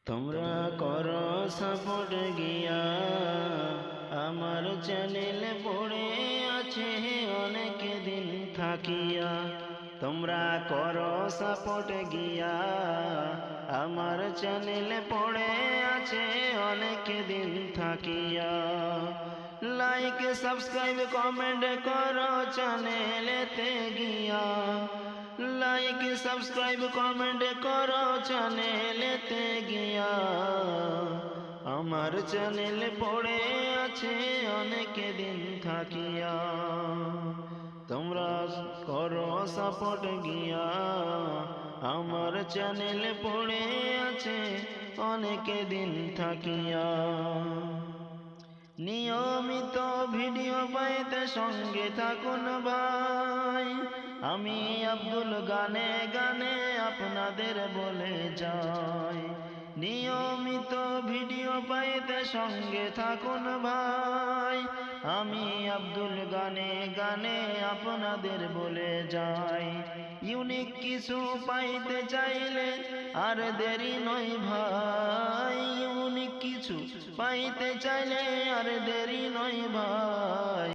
তোমরা করো সাপোর্ট গিয়া, আমার চ্যানেল পড়ে আছে অনেক দিন থাকিয়া। তোমরা করো সাপোর্ট গিয়া, আমার চ্যানেল পড়ে আছে অনেক দিন থাকিয়া। লাইক সাবস্ক্রাইব কমেন্ট করো চ্যানেলেতে গিয়া, লাইক সাবস্ক্রাইব কমেন্ট করো চ্যানেলেতে গিয়া। আমার চ্যানেল পড়ে আছে অনেক দিন থাকিয়া। তোমরা করো সাপোর্ট গিয়া, আমার চ্যানেল পড়ে আছে অনেক দিন থাকিয়া। নিয়মিত ভিডিও পাইতে সঙ্গে থাকুন ভাই, আমি আব্দুল গানে গানে আপনাদের বলে যাই। নিয়মিত ভিডিও পাইতে সঙ্গে থাকুন ভাই, আমি আব্দুল গানে গানে আপনাদের বলে যাই। ইউনিক কিছু পাইতে চাইলে আর দেরি নয় ভাই, ইউনিক কিছু পাইতে চাইলে আর দেরি নয় ভাই।